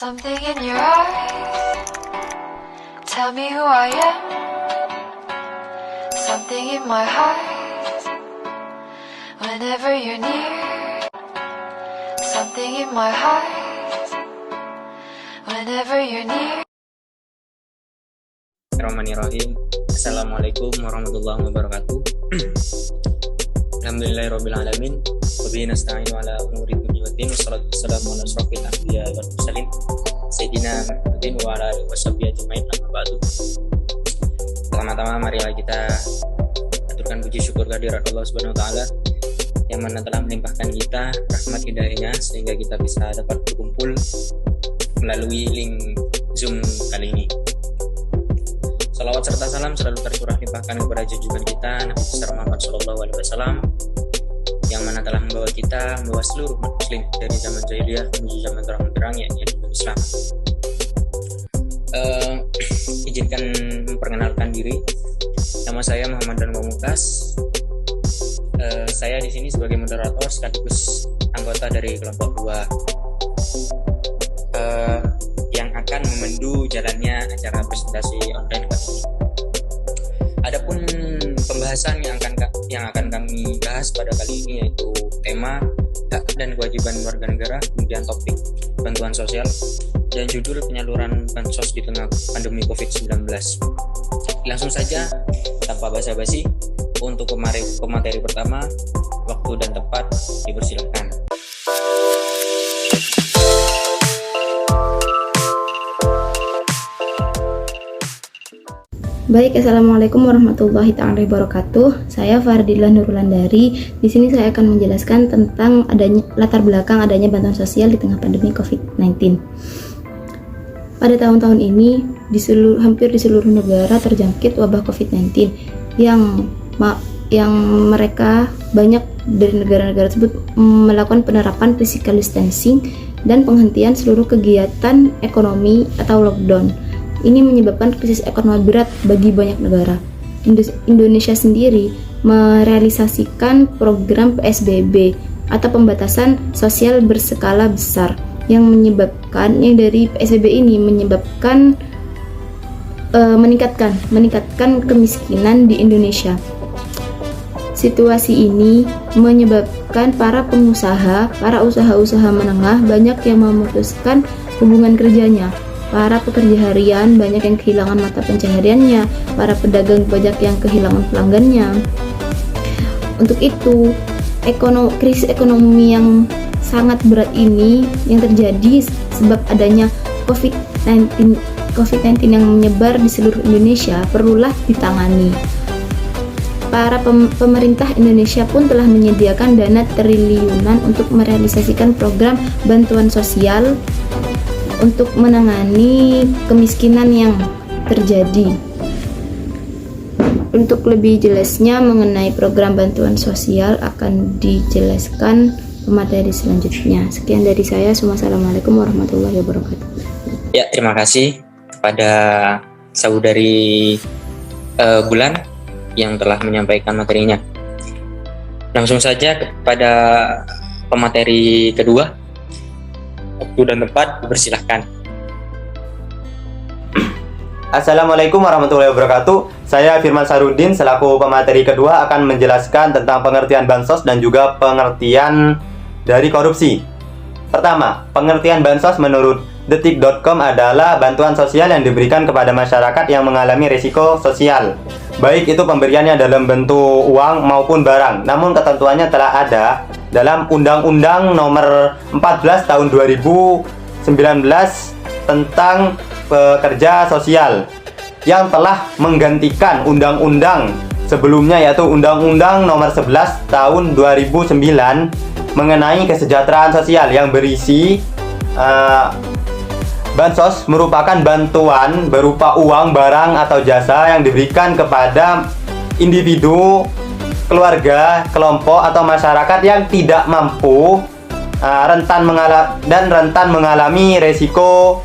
Something in your eyes, tell me who I am. Something in my heart, whenever you're near. Something in my heart, whenever you're near. Bismillahirrahmanirrahim. Assalamualaikum warahmatullahi wabarakatuh. Alhamdulillahirrabbilalamin. Wabihi nasta'inu ala umuri dunya waddin. Wassalatu wassalamu ala asyrafil anbiya wal mursalin Sayyidina Muhammadin wa ala alihi washabihi ajmain, amma ba'du. Pertama-tama marilah kita aturkan puji syukur kehadirat Allah Subhanahu wa taala yang mana telah melimpahkan kita rahmat hidayahnya sehingga kita bisa dapat berkumpul melalui link Zoom kali ini. Salawat serta salam selalu tercurah limpahkan kepada junjungan kita Nabi besar Muhammad SAW yang mana telah membawa seluruh umat muslim dari zaman jahiliyah menuju zaman terang-terang yakni Islam. Izinkan memperkenalkan diri. Nama saya Muhammad Dan Pamungkas. Saya di sini sebagai moderator sekaligus anggota dari kelompok 2 yang akan memandu jalannya acara presentasi online kali ini. Adapun pembahasan yang akan kami bahas pada kali ini yaitu tema hak dan kewajiban warga negara, kemudian topik bantuan sosial, dan judul penyaluran bansos di tengah pandemi COVID-19. Langsung saja tanpa basa-basi untuk pemateri pertama, waktu dan tempat dipersilakan. Baik, assalamualaikum warahmatullahi taala wabarakatuh. Saya Fardila Nurulandari. Di sini saya akan menjelaskan tentang latar belakang adanya bantuan sosial di tengah pandemi COVID-19. Pada tahun-tahun ini, hampir di seluruh negara terjangkit wabah COVID-19 yang mereka banyak dari negara-negara tersebut melakukan penerapan physical distancing dan penghentian seluruh kegiatan ekonomi atau lockdown. Ini menyebabkan krisis ekonomi berat bagi banyak negara. Indonesia sendiri merealisasikan program PSBB atau pembatasan sosial berskala besar yang dari PSBB ini menyebabkan meningkatkan kemiskinan di Indonesia. Situasi ini menyebabkan para usaha-usaha menengah banyak yang memutuskan hubungan kerjanya. Para pekerja harian banyak yang kehilangan mata pencahariannya, para pedagang banyak yang kehilangan pelanggannya. Untuk itu, krisis ekonomi yang sangat berat ini yang terjadi sebab adanya COVID-19 yang menyebar di seluruh Indonesia perlulah ditangani. Para pemerintah Indonesia pun telah menyediakan dana triliunan untuk merealisasikan program bantuan sosial untuk menangani kemiskinan yang terjadi. Untuk lebih jelasnya mengenai program bantuan sosial akan dijelaskan pemateri selanjutnya. Sekian dari saya. Wassalamualaikum warahmatullahi wabarakatuh. Ya, terima kasih kepada saudari Bulan yang telah menyampaikan materinya. Langsung saja kepada pemateri kedua. Waktu dan tempat dipersilahkan. Assalamualaikum warahmatullahi wabarakatuh. Saya Firman Sarudin selaku pemateri kedua akan menjelaskan tentang pengertian bansos dan juga pengertian dari korupsi. Pertama, pengertian bansos menurut detik.com adalah bantuan sosial yang diberikan kepada masyarakat yang mengalami risiko sosial, baik itu pemberiannya dalam bentuk uang maupun barang. Namun ketentuannya telah ada dalam Undang-Undang Nomor 14 Tahun 2019 tentang pekerja sosial yang telah menggantikan undang-undang sebelumnya yaitu Undang-Undang Nomor 11 Tahun 2009 mengenai kesejahteraan sosial yang berisi bansos merupakan bantuan berupa uang, barang, atau jasa yang diberikan kepada individu, keluarga, kelompok, atau masyarakat yang tidak mampu rentan mengalami resiko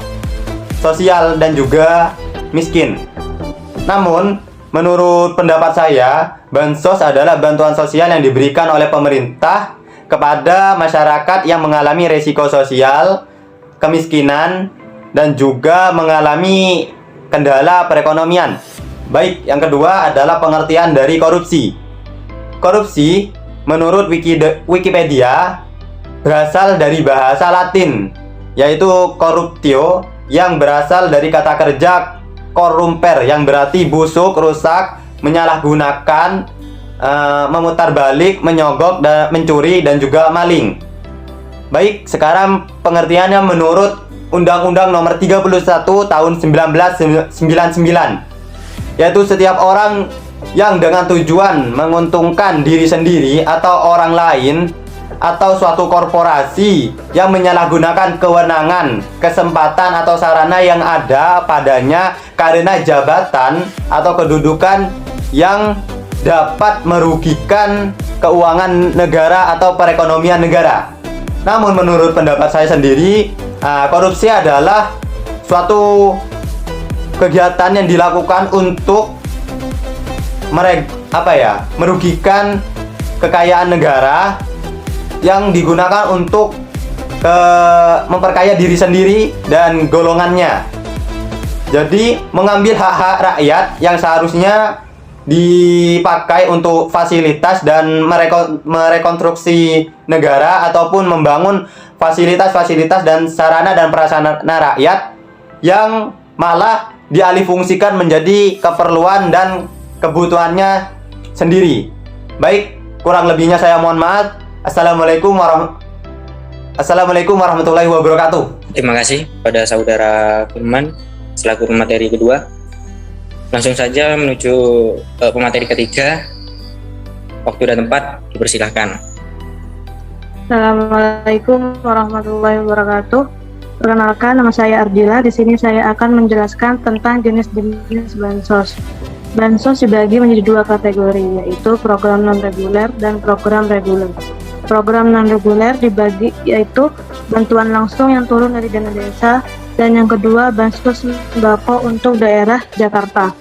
sosial dan juga miskin. Namun, menurut pendapat saya, bansos adalah bantuan sosial yang diberikan oleh pemerintah kepada masyarakat yang mengalami resiko sosial, kemiskinan, dan juga mengalami kendala perekonomian. Baik, yang kedua adalah pengertian dari korupsi. Korupsi menurut Wikipedia berasal dari bahasa Latin, yaitu corruptio, yang berasal dari kata kerja corrumper yang berarti busuk, rusak, menyalahgunakan, memutarbalik, menyogok, mencuri, dan juga maling. Baik, sekarang pengertiannya menurut Undang-Undang Nomor 31 Tahun 1999, yaitu setiap orang yang dengan tujuan menguntungkan diri sendiri atau orang lain atau suatu korporasi yang menyalahgunakan kewenangan, kesempatan atau sarana yang ada padanya karena jabatan atau kedudukan yang dapat merugikan keuangan negara atau perekonomian negara. Namun menurut pendapat saya sendiri, korupsi adalah suatu kegiatan yang dilakukan untuk merugikan kekayaan negara yang digunakan untuk memperkaya diri sendiri dan golongannya. Jadi mengambil hak-hak rakyat yang seharusnya dipakai untuk fasilitas dan merekonstruksi negara ataupun membangun fasilitas-fasilitas dan sarana dan prasarana rakyat yang malah dialihfungsikan menjadi keperluan dan kebutuhannya sendiri. Baik, kurang lebihnya saya mohon maaf. Assalamualaikum warahmatullahi wabarakatuh. Terima kasih pada saudara Firman selaku pemateri kedua. Langsung saja menuju pemateri ketiga. Waktu dan tempat dipersilahkan. Assalamualaikum warahmatullahi wabarakatuh. Perkenalkan, nama saya Ardila. Di sini saya akan menjelaskan tentang jenis-jenis bansos. Bansos dibagi menjadi dua kategori, yaitu program non-reguler dan program reguler. Program non-reguler dibagi yaitu bantuan langsung yang turun dari dana desa, dan yang kedua bansos sembako untuk daerah Jakarta.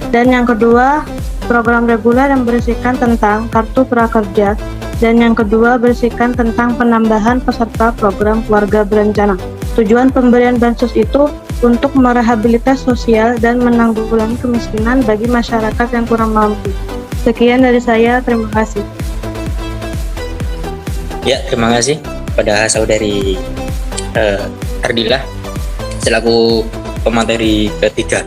Dan yang kedua program reguler yang berisikan tentang kartu prakerja, dan yang kedua berisikan tentang penambahan peserta program keluarga berencana. Tujuan pemberian bansos itu untuk merehabilitasi sosial dan menanggulangi kemiskinan bagi masyarakat yang kurang mampu. Sekian dari saya, terima kasih. Ya, terima kasih pada saudari Ardila selaku pemateri ketiga.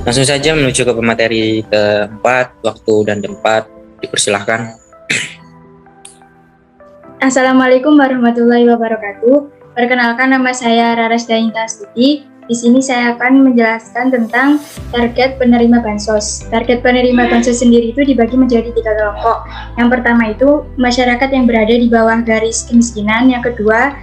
Langsung saja menuju ke pemateri keempat. Waktu dan tempat dipersilahkan. Assalamualaikum warahmatullahi wabarakatuh. Perkenalkan, nama saya Raras Dainta Astuti. Di sini saya akan menjelaskan tentang target penerima bansos. Target penerima bansos sendiri itu dibagi menjadi 3 kelompok. Yang pertama itu masyarakat yang berada di bawah garis kemiskinan. Yang kedua,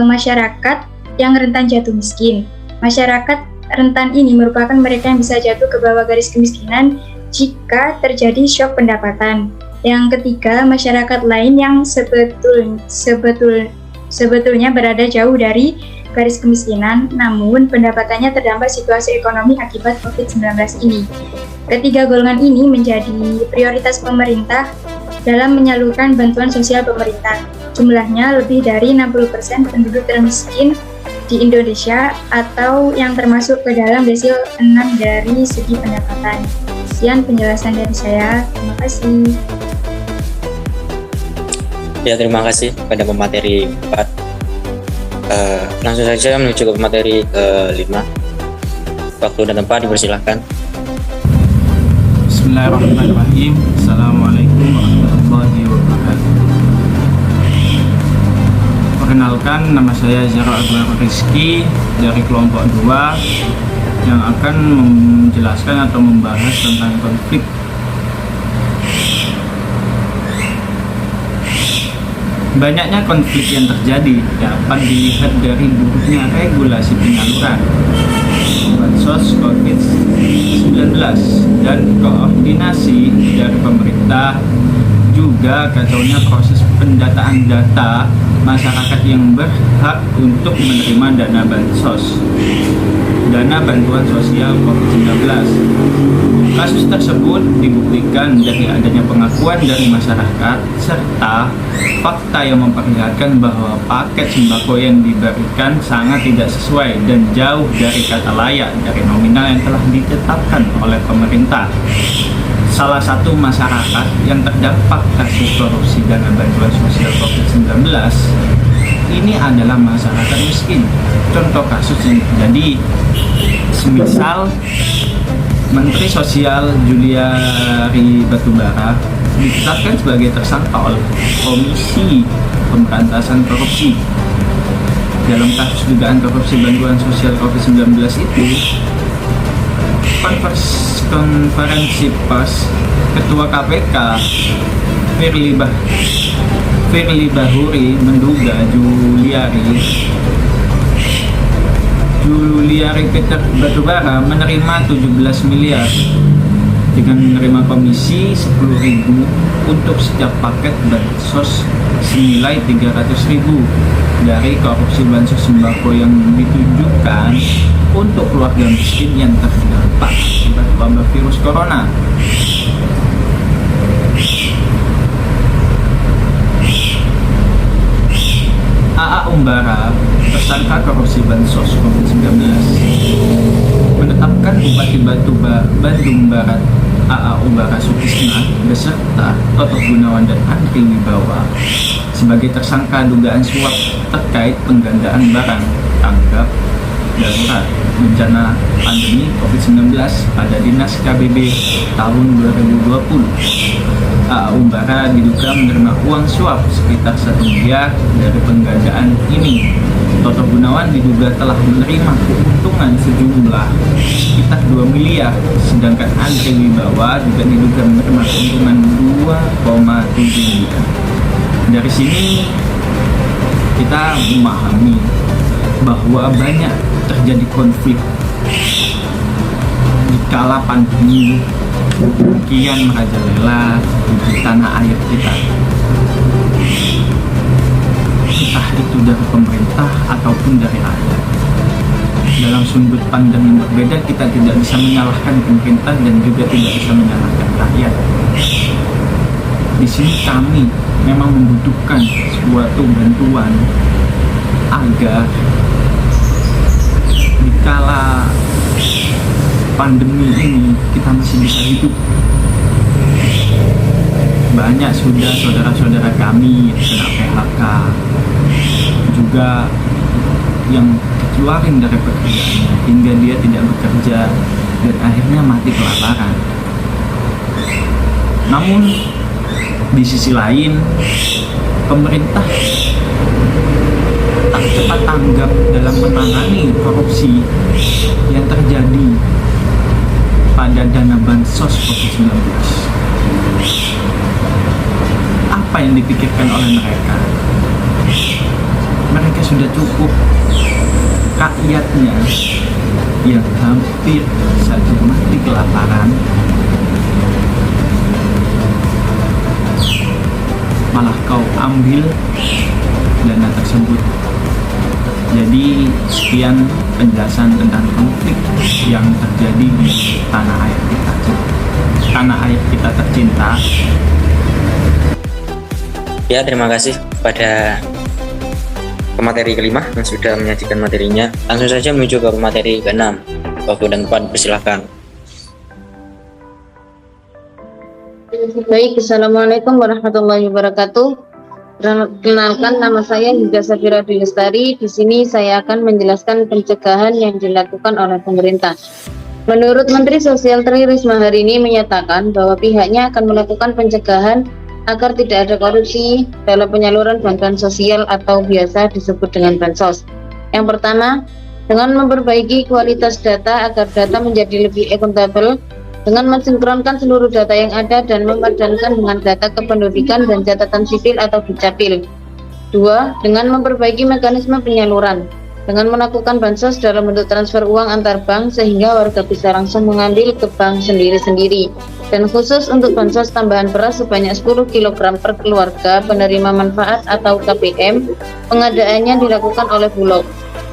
masyarakat yang rentan jatuh miskin. Masyarakat rentan ini merupakan mereka yang bisa jatuh ke bawah garis kemiskinan jika terjadi syok pendapatan. Yang ketiga, masyarakat lain yang sebetulnya berada jauh dari garis kemiskinan, namun pendapatannya terdampak situasi ekonomi akibat COVID-19 ini. Ketiga golongan ini menjadi prioritas pemerintah dalam menyalurkan bantuan sosial pemerintah. Jumlahnya lebih dari 60% penduduk termiskin di Indonesia atau yang termasuk ke dalam desil 6 dari segi pendapatan. Sekian penjelasan dari saya. Terima kasih. Ya, terima kasih pada pemateri 4. Langsung saja menuju ke pemateri ke-5. Waktu dan tempat dipersilahkan. Bismillahirrahmanirrahim. Assalamualaikum warahmatullahi wabarakatuh. Perkenalkan, nama saya Zara Akbar Rizky dari kelompok 2 yang akan menjelaskan atau membahas tentang konflik. Banyaknya konflik yang terjadi dapat dilihat dari buruknya regulasi penyaluran bansos COVID-19 dan koordinasi dari pemerintah, juga kacaunya proses pendataan data masyarakat yang berhak untuk menerima dana bansos. dana bantuan sosial COVID-19. Kasus tersebut dibuktikan dari adanya pengakuan dari masyarakat serta fakta yang memperlihatkan bahwa paket sembako yang diberikan sangat tidak sesuai dan jauh dari kata layak dari nominal yang telah ditetapkan oleh pemerintah. Salah satu masyarakat yang terdampak kasus korupsi dana bantuan sosial COVID-19 ini adalah masyarakat miskin. Contoh kasus yang terjadi, semisal Menteri Sosial Juliari Batubara ditetapkan sebagai tersangka oleh Komisi Pemberantasan Korupsi. Dalam kasus dugaan korupsi bantuan sosial COVID-19 itu, konferensi pers Ketua KPK Firly Bahuri menduga Juliari Peter Batubara menerima 17 miliar dengan menerima komisi 10.000 untuk setiap paket bansos senilai 300.000 dari korupsi bansos sembako yang ditujukan untuk keluarga miskin yang terdampak akibat wabah virus corona. AA Umbara, tersangka korupsi bansos COVID-19, menetapkan Bupati Bandung Barat AA Umbara Sutisna beserta Toto Gunawan dan Andri Wibawa sebagai tersangka dugaan suap terkait penggandaan barang tanggap darurat bencana pandemi COVID-19 pada Dinas KBB tahun 2020. AA Umbara diduga menerima uang suap sekitar 1 miliar dari penggandaan ini. Toto Gunawan diduga telah menerima keuntungan sejumlah sekitar 2 miliar, sedangkan Andri Wibawa juga diduga menerima keuntungan 2,7 miliar. Dari sini kita memahami bahwa banyak terjadi konflik di kala pandemi kian merajalela di tanah air kita, entah itu dari pemerintah ataupun dari rakyat. Dalam sudut pandang yang berbeda, kita tidak bisa menyalahkan pemerintah dan juga tidak bisa menyalahkan rakyat. Di sini kami memang membutuhkan suatu bantuan agar di kala pandemi ini kita masih bisa hidup. Banyak sudah saudara-saudara kami yang kena PHK, juga yang keluarin dari pekerjaannya hingga dia tidak bekerja dan akhirnya mati kelaparan. Namun di sisi lain, pemerintah tak cepat tanggap dalam menangani korupsi yang terjadi pada dana bansos COVID-19. Apa yang dipikirkan oleh mereka? Mereka sudah cukup rakyatnya yang hampir saja mati kelaparan, malah kau ambil dana tersebut. Jadi sekian penjelasan tentang konflik yang terjadi di tanah air kita tercinta. Ya, terima kasih kepada pemateri kelima yang sudah menyajikan materinya. Langsung saja menuju ke pemateri ke-6. Waktu dan tempat persilahkan. Baik, Assalamualaikum warahmatullahi wabarakatuh. Perkenalkan, nama saya Yuda Safira Dwi Lestari. Di sini saya akan menjelaskan pencegahan yang dilakukan oleh pemerintah. Menurut Menteri Sosial Tri Risma hari ini menyatakan bahwa pihaknya akan melakukan pencegahan agar tidak ada korupsi dalam penyaluran bantuan sosial atau biasa disebut dengan bansos. Yang pertama, dengan memperbaiki kualitas data agar data menjadi lebih akuntabel, dengan mensinkronkan seluruh data yang ada dan memadankan dengan data kependudukan dan catatan sipil atau Dukcapil. 2. Dengan memperbaiki mekanisme penyaluran, dengan melakukan bansos dalam bentuk transfer uang antar bank sehingga warga bisa langsung mengambil ke bank sendiri-sendiri. Dan khusus untuk bansos tambahan beras sebanyak 10 kg per keluarga penerima manfaat atau KPM, pengadaannya dilakukan oleh Bulog.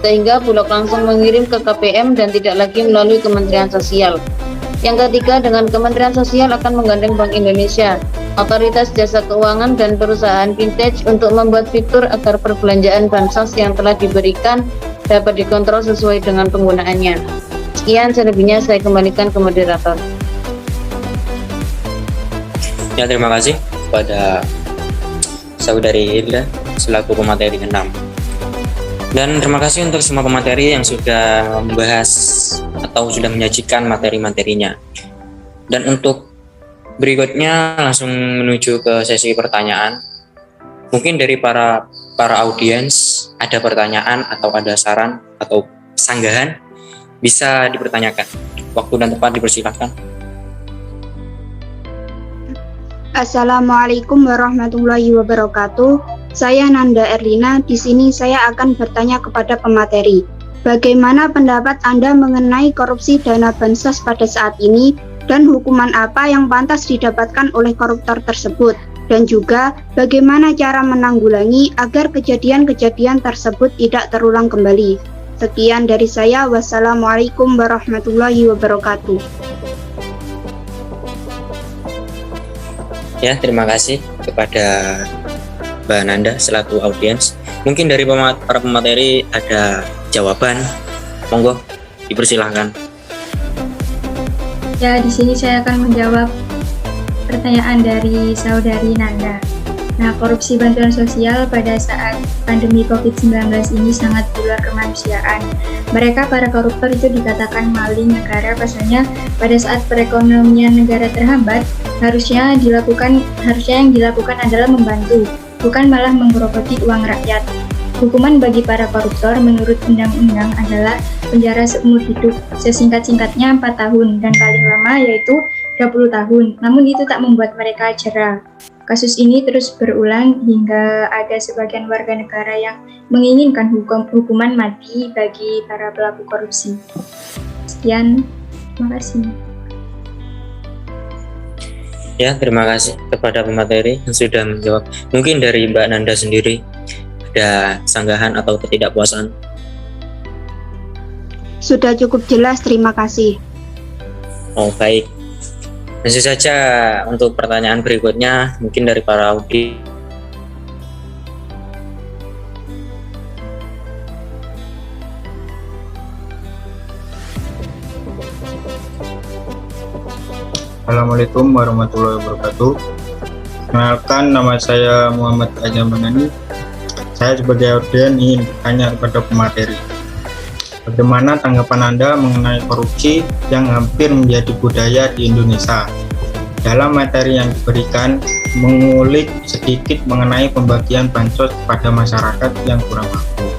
sehingga Bulog langsung mengirim ke KPM dan tidak lagi melalui Kementerian Sosial. Yang ketiga, dengan Kementerian Sosial akan menggandeng Bank Indonesia, Otoritas Jasa Keuangan, dan perusahaan fintech untuk membuat fitur agar perbelanjaan bansos yang telah diberikan dapat dikontrol sesuai dengan penggunaannya. Sekian, selebihnya saya kembalikan ke moderator. Ya, terima kasih kepada Saudari Hilda selaku pemateri ke-6. Dan terima kasih untuk semua pemateri yang sudah membahas atau sudah menyajikan materi-materinya. Dan untuk berikutnya langsung menuju ke sesi pertanyaan. Mungkin dari para audiens ada pertanyaan atau ada saran atau sanggahan, bisa dipertanyakan. Waktu dan tempat dipersilahkan. Assalamualaikum warahmatullahi wabarakatuh. Saya Nanda Erlina. Di sini saya akan bertanya kepada pemateri. Bagaimana pendapat Anda mengenai korupsi dana bansos pada saat ini dan hukuman apa yang pantas didapatkan oleh koruptor tersebut? Dan juga bagaimana cara menanggulangi agar kejadian-kejadian tersebut tidak terulang kembali? Sekian dari saya. Wassalamualaikum warahmatullahi wabarakatuh. Ya, terima kasih kepada Mbak Nanda selaku audiens. Mungkin dari para pemateri ada jawaban, monggo dipersilahkan. Ya, di sini saya akan menjawab pertanyaan dari Saudari Nanda. Nah, korupsi bantuan sosial pada saat pandemi COVID-19 ini sangat di luar kemanusiaan. Mereka, para koruptor itu dikatakan maling negara, pasalnya pada saat perekonomian negara terhambat, harusnya yang dilakukan adalah membantu, bukan malah menggerogoti uang rakyat. Hukuman bagi para koruptor menurut undang-undang adalah penjara seumur hidup, sesingkat-singkatnya 4 tahun, dan paling lama yaitu 20 tahun. Namun itu tak membuat mereka jera. Kasus ini terus berulang hingga ada sebagian warga negara yang menginginkan hukuman mati bagi para pelaku korupsi. Sekian, terima kasih. Ya, terima kasih kepada pemateri yang sudah menjawab. Mungkin dari Mbak Nanda sendiri ada sanggahan atau ketidakpuasan? Sudah cukup jelas, terima kasih. Oh, baik. Langsung saja untuk pertanyaan berikutnya, mungkin dari para audi. Assalamualaikum warahmatullahi wabarakatuh. Kenalkan, nama saya Muhammad Ajam Manani. Saya sebagai audien ingin bertanya kepada pemateri. Bagaimana tanggapan Anda mengenai korupsi yang hampir menjadi budaya di Indonesia? Dalam materi yang diberikan, mengulik sedikit mengenai pembagian bansos pada masyarakat yang kurang mampu.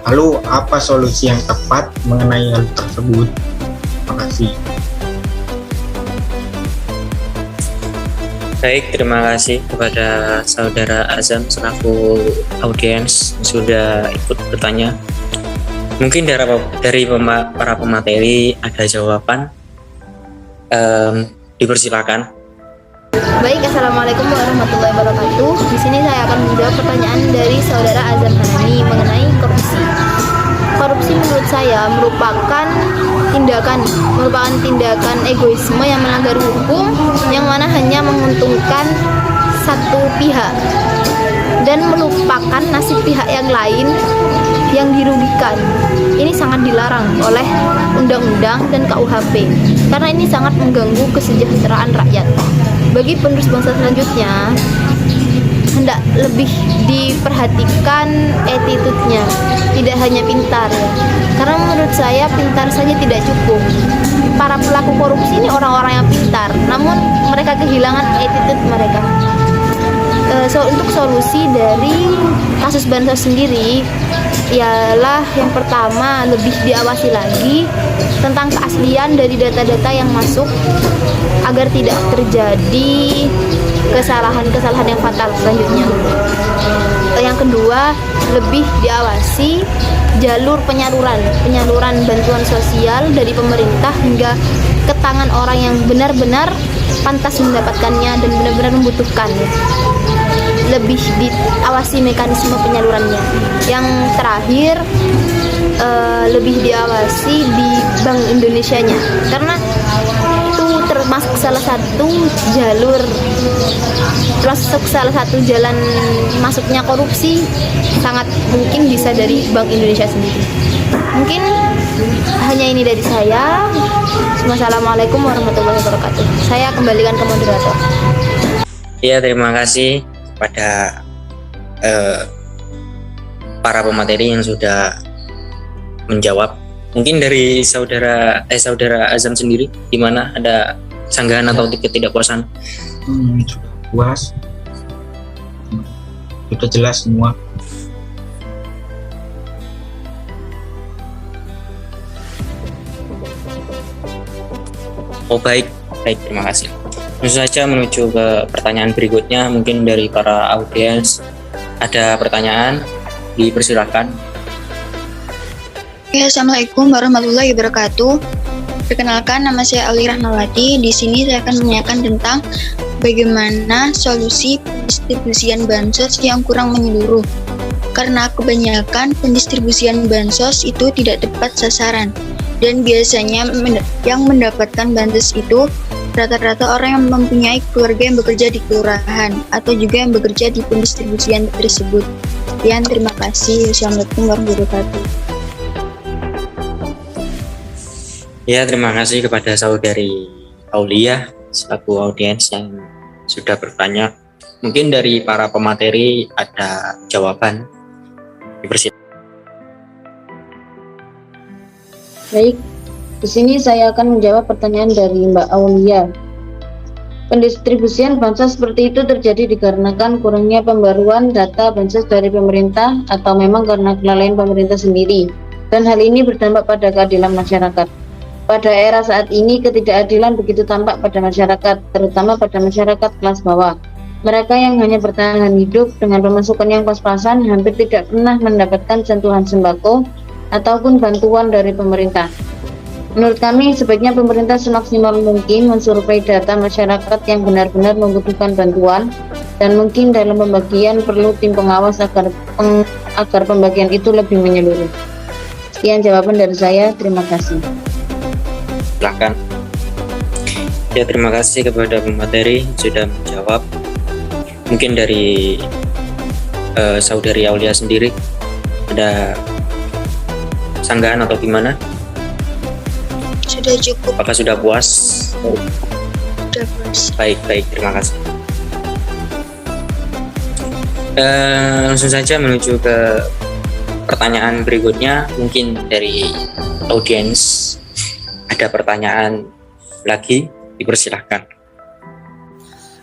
Lalu, apa solusi yang tepat mengenai hal tersebut? Terima kasih. Baik, terima kasih kepada Saudara Azam selaku audiens yang sudah ikut bertanya. Mungkin dari para pemateri ada jawaban, dipersilakan. Baik, assalamualaikum warahmatullahi wabarakatuh. Di sini saya akan menjawab pertanyaan dari Saudara Azam Hanani mengenai korupsi. Korupsi menurut saya merupakan tindakan egoisme yang melanggar hukum, yang mana hanya menguntungkan satu pihak dan melupakan nasib pihak yang lain yang dirugikan. Ini sangat dilarang oleh undang-undang dan KUHP karena ini sangat mengganggu kesejahteraan rakyat. Bagi penerus bangsa selanjutnya, hendak lebih diperhatikan attitude-nya, tidak hanya pintar ya. Karena menurut saya pintar saja tidak cukup. Para pelaku korupsi ini orang-orang yang pintar, namun mereka kehilangan attitude mereka. Untuk solusi dari kasus bansos sendiri ialah yang pertama, lebih diawasi lagi tentang keaslian dari data-data yang masuk agar tidak terjadi kesalahan-kesalahan yang fatal selanjutnya. Yang kedua, lebih diawasi jalur penyaluran bantuan sosial dari pemerintah hingga ke tangan orang yang benar-benar pantas mendapatkannya dan benar-benar membutuhkan. Lebih diawasi mekanisme penyalurannya. Yang terakhir, lebih diawasi di Bank Indonesianya, karena itu termasuk salah satu jalan masuknya korupsi, sangat mungkin bisa dari Bank Indonesia sendiri. Mungkin hanya ini dari saya. Wassalamualaikum warahmatullahi wabarakatuh. Saya kembalikan ke moderator. Ya, terima kasih kepada para pemateri yang sudah menjawab. Mungkin dari saudara Azam sendiri, gimana, ada sanggahan atau ketidakpuasan? Sudah puas, sudah jelas semua. Oh, baik, terima kasih. Langsung saja menuju ke pertanyaan berikutnya. Mungkin dari para audiens ada pertanyaan, dipersilakan. Ya, Assalamualaikum warahmatullahi wabarakatuh. Perkenalkan, nama saya Ali Rahmawati. Di sini saya akan menanyakan tentang bagaimana solusi pendistribusian bansos yang kurang menyeluruh. Karena kebanyakan pendistribusian bansos itu tidak tepat sasaran. Dan biasanya yang mendapatkan bansos itu rata-rata orang yang mempunyai keluarga yang bekerja di kelurahan atau juga yang bekerja di pendistribusian tersebut. Sekian, terima kasih. Wassalamualaikum warahmatullahi wabarakatuh. Ya, terima kasih kepada saudari Aulia selaku audiens yang sudah bertanya. Mungkin dari para pemateri ada jawaban, dipersilakan. Baik, di sini saya akan menjawab pertanyaan dari Mbak Aulia. Pendistribusian bansos seperti itu terjadi dikarenakan kurangnya pembaruan data bansos dari pemerintah atau memang karena kelalaian pemerintah sendiri. Dan hal ini berdampak pada keadilan masyarakat. Pada era saat ini, ketidakadilan begitu tampak pada masyarakat, terutama pada masyarakat kelas bawah. Mereka yang hanya bertahan hidup dengan pemasukan yang pas-pasan hampir tidak pernah mendapatkan sentuhan sembako ataupun bantuan dari pemerintah. Menurut kami, sebaiknya pemerintah semaksimal mungkin mensurvei data masyarakat yang benar-benar membutuhkan bantuan, dan mungkin dalam pembagian perlu tim pengawas agar pembagian itu lebih menyeluruh. Sekian jawaban dari saya, terima kasih. Silakan. Ya, terima kasih kepada pemateri sudah menjawab. Mungkin dari saudari Aulia sendiri ada sanggahan atau gimana? Sudah cukup. Apakah sudah puas? Sudah puas. Baik, terima kasih. Langsung saja menuju ke pertanyaan berikutnya. Mungkin dari audiens ada pertanyaan lagi, dipersilahkan.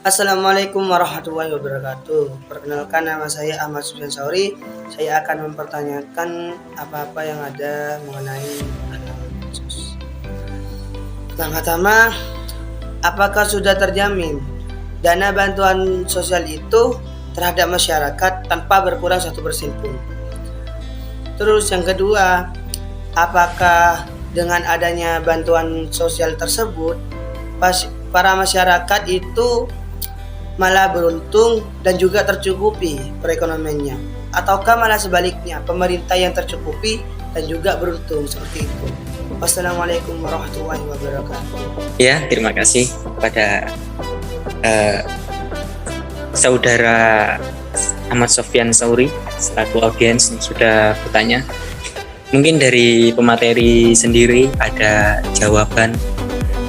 Assalamualaikum warahmatullahi wabarakatuh. Perkenalkan, nama saya Ahmad Sufyan Sauri. Saya akan mempertanyakan apa-apa yang ada mengenai bansos. Pertama-tama, apakah sudah terjamin dana bantuan sosial itu terhadap masyarakat tanpa berkurang 1% pun? Terus yang kedua, apakah dengan adanya bantuan sosial tersebut para masyarakat itu malah beruntung dan juga tercukupi perekonomiannya, ataukah malah sebaliknya, pemerintah yang tercukupi dan juga beruntung seperti itu? Wassalamualaikum warahmatullahi wabarakatuh. Ya, terima kasih kepada saudara Ahmad Sofyan Sauri selaku audiens yang sudah bertanya. Mungkin dari pemateri sendiri ada jawaban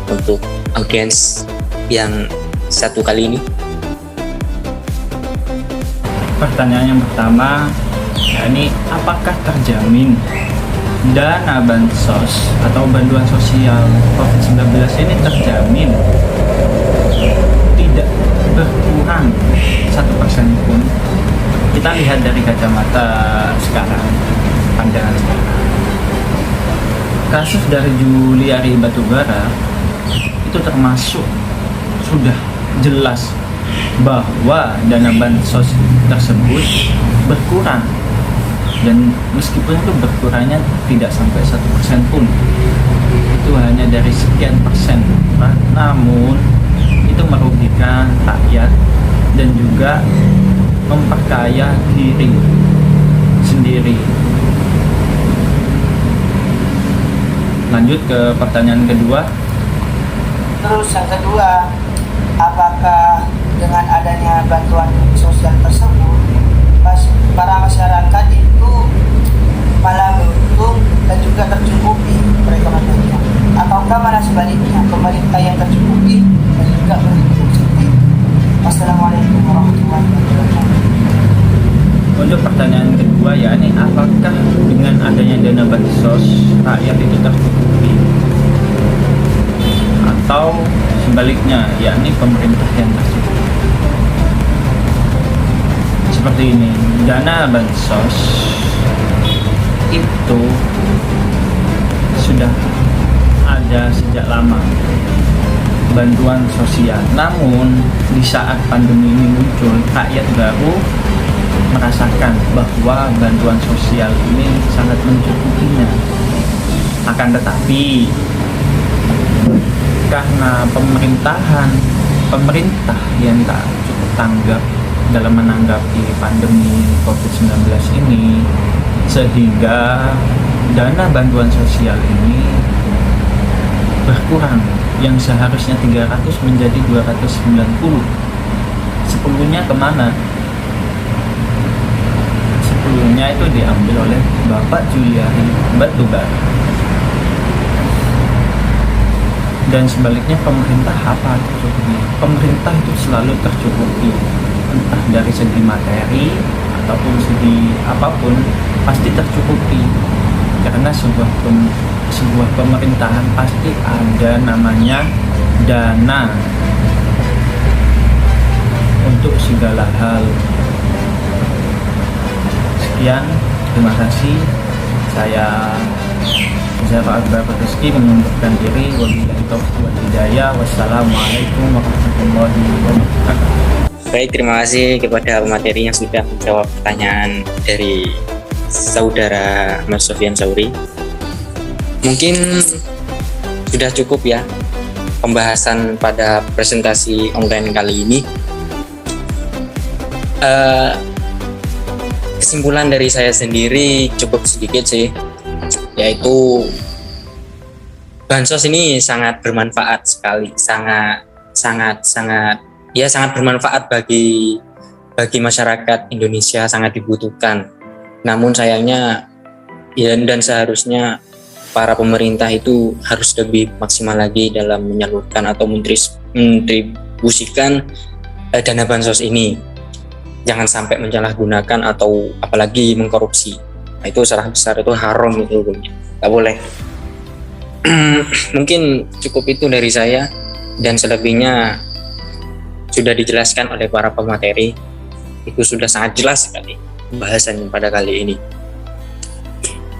untuk audiens yang satu kali ini. Pertanyaan yang pertama, yakni apakah terjamin dana bansos atau bantuan sosial COVID-19 ini terjamin tidak berkurang 1% pun? Kita lihat dari kacamata sekarang, pandangan sekarang. Kasus dari Juliari Batubara itu termasuk sudah jelas bahwa dana bansos tersebut berkurang, dan meskipun itu berkurangnya tidak sampai 1% pun, itu hanya dari sekian persen, namun itu merugikan rakyat dan juga memperkaya diri sendiri. Lanjut ke pertanyaan kedua. Terus yang kedua, apakah dengan adanya bantuan sosial tersebut, para masyarakat itu malah beruntung dan juga tercukupi perekonomiannya? Ataukah malah sebaliknya, pemerintah yang tercukupi dan juga beruntung sendiri? Wassalamualaikum warahmatullahi wabarakatuh. Untuk pertanyaan kedua, yakni apakah dengan adanya dana bansos rakyat itu tercukupi atau sebaliknya, yakni pemerintah yang tercukupi? Seperti ini, dana bansos itu sudah ada sejak lama, bantuan sosial. Namun di saat pandemi ini muncul, rakyat baru merasakan bahwa bantuan sosial ini sangat mencukupinya. Akan tetapi karena pemerintah yang tak cukup tanggap dalam menanggapi pandemi COVID-19 ini, sehingga dana bantuan sosial ini berkurang, yang seharusnya 300 menjadi 290. 10-nya kemana? 10-nya itu diambil oleh Bapak Juliari Batubara. Dan sebaliknya, pemerintah apa tercukupi? Pemerintah itu selalu tercukupi, entah dari segi materi ataupun segi apapun, pasti tercukupi. Karena sebuah pemerintahan pasti ada namanya dana untuk segala hal. Sekian, terima kasih. Saya Zara Akbar Rizky mengundurkan diri. Wabillahi taufiq wal hidayah. Wassalamualaikum warahmatullahi wabarakatuh. Baik, terima kasih kepada pemateri yang sudah menjawab pertanyaan dari saudara Mas Sofyan Sauri. Mungkin sudah cukup ya pembahasan pada presentasi online kali ini. Kesimpulan dari saya sendiri cukup sedikit sih, yaitu bansos ini sangat bermanfaat sekali, sangat bermanfaat bagi masyarakat Indonesia, sangat dibutuhkan. Namun sayangnya dan seharusnya para pemerintah itu harus lebih maksimal lagi dalam menyalurkan atau mendistribusikan dana bansos ini. Jangan sampai menyalahgunakan atau apalagi mengkorupsi. Nah, itu salah besar, itu haram, itu hukumnya. Nggak boleh. Mungkin cukup itu dari saya, dan selebihnya sudah dijelaskan oleh para pemateri. Itu sudah sangat jelas sekali bahasannya pada kali ini.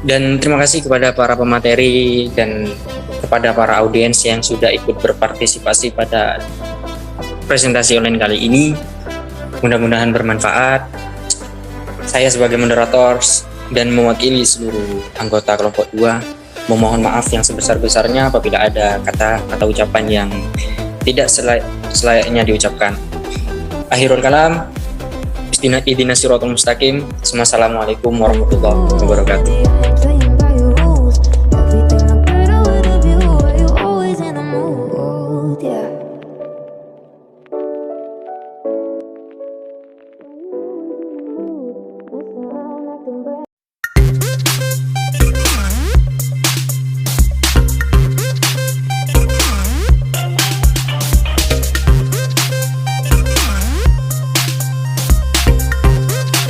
Dan terima kasih kepada para pemateri dan kepada para audiens yang sudah ikut berpartisipasi pada presentasi online kali ini. Mudah-mudahan bermanfaat. Saya sebagai moderator dan mewakili seluruh anggota kelompok 2 memohon maaf yang sebesar-besarnya apabila ada kata-kata ucapan yang tidak selayaknya diucapkan. Akhirul kalam, ihdinas siratal mustaqim. Wassalamualaikum warahmatullahi wabarakatuh.